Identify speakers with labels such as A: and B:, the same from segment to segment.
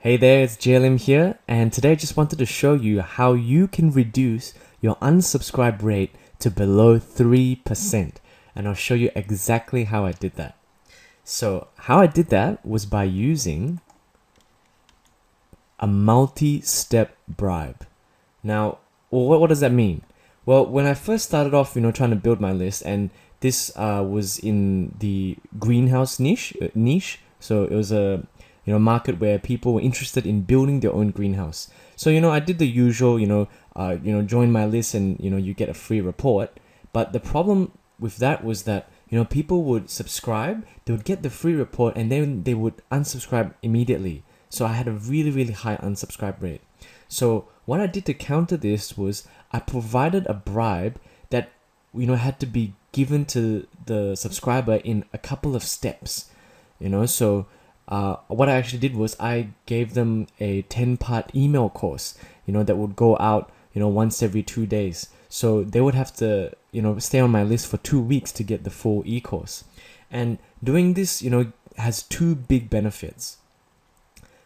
A: Hey there, it's JLM here, and today I just wanted to show you how you can reduce your unsubscribe rate to below 3%. And I'll show you exactly how I did that. So, how I did that was by using a multi-step bribe. Now, what does that mean? Well, when I first started off, trying to build my list, and this was in the greenhouse niche. So it was a market where people were interested in building their own greenhouse. So I did the usual, join my list, and you get a free report. But the problem with that was that people would subscribe, they would get the free report, and then they would unsubscribe immediately. So I had a really high unsubscribe rate. So what I did to counter this was I provided a bribe that had to be given to the subscriber in a couple of steps. So what I actually did was I gave them a 10-part email course, that would go out, once every 2 days. So they would have to, stay on my list for 2 weeks to get the full e-course. And doing this, has two big benefits.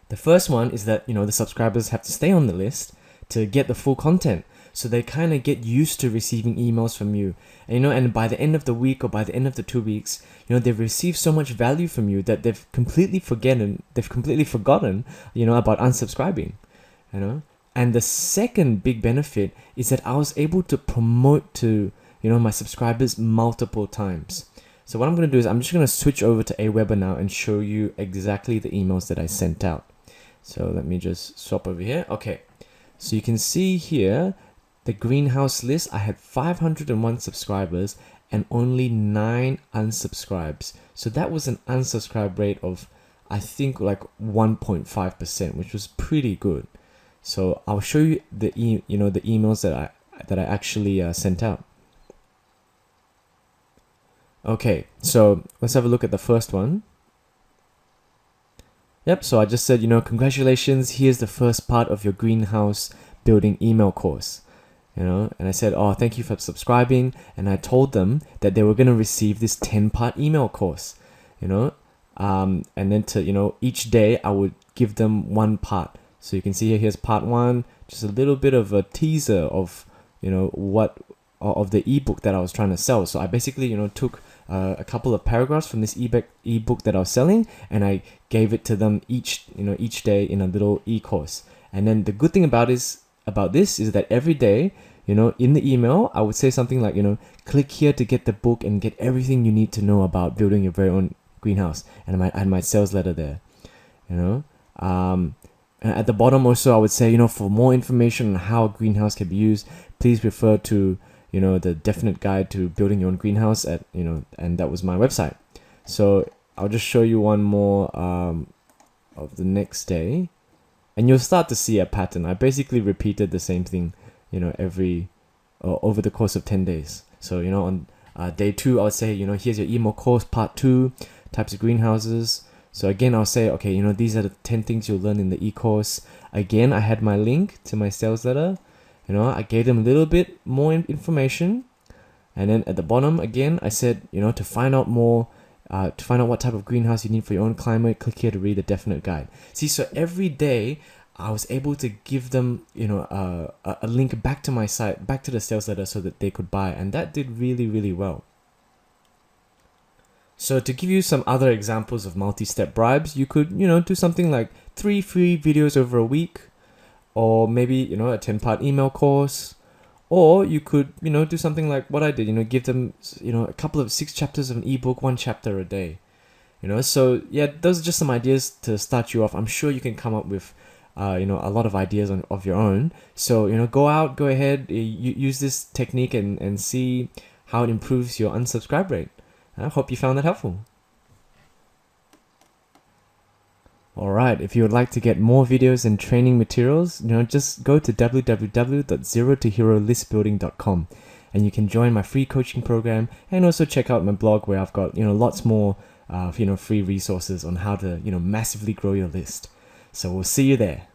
A: The first one is that, the subscribers have to stay on the list to get the full content. So they kind of get used to receiving emails from you. And by the end of the week or by the end of the 2 weeks, they've received so much value from you that they've completely forgotten, about unsubscribing, And the second big benefit is that I was able to promote to, my subscribers multiple times. So what I'm going to do is I'm just going to switch over to Aweber now and show you exactly the emails that I sent out. So let me just swap over here. Okay. So you can see here, the greenhouse list, I had 501 subscribers and only 9 unsubscribes. So that was an unsubscribe rate of, I think, like 1.5%, which was pretty good. So I'll show you the the emails that I actually sent out. Okay, so let's have a look at the first one. Yep, so I just said, congratulations, here's the first part of your greenhouse building email course. And I said, oh, thank you for subscribing. And I told them that they were going to receive this 10-part email course, and then to, each day I would give them one part. So you can see here's part 1, just a little bit of a teaser of, what of the ebook that I was trying to sell. So I basically, took a couple of paragraphs from this ebook that I was selling, and I gave it to them each day in a little e-course. And then the good thing about this is that every day, in the email, I would say something like, click here to get the book and get everything you need to know about building your very own greenhouse. And I had my sales letter there, And at the bottom also, I would say, for more information on how a greenhouse can be used, please refer to, the definite guide to building your own greenhouse at, and that was my website. So I'll just show you one more of the next day. And you'll start to see a pattern. I basically repeated the same thing, every over the course of 10 days. So, on day 2, I would say, here's your email course, part 2, types of greenhouses. So again, I'll say, okay, these are the 10 things you'll learn in the e-course. Again, I had my link to my sales letter. I gave them a little bit more information. And then at the bottom, again, I said, to find out more, to find out what type of greenhouse you need for your own climate, click here to read the definite guide. See, so every day I was able to give them, a link back to my site, back to the sales letter so that they could buy. And that did really well. So to give you some other examples of multi-step bribes, you could, do something like 3 free videos over a week, or maybe, a 10-part email course. Or you could, do something like what I did, give them, a couple of 6 chapters of an ebook, 1 chapter a day. So yeah, those are just some ideas to start you off. I'm sure you can come up with, a lot of ideas of your own. So, go ahead, use this technique and see how it improves your unsubscribe rate. I hope you found that helpful. Alright, if you would like to get more videos and training materials, just go to www.zerotoherolistbuilding.com and you can join my free coaching program and also check out my blog where I've got, lots more, free resources on how to, massively grow your list. So we'll see you there.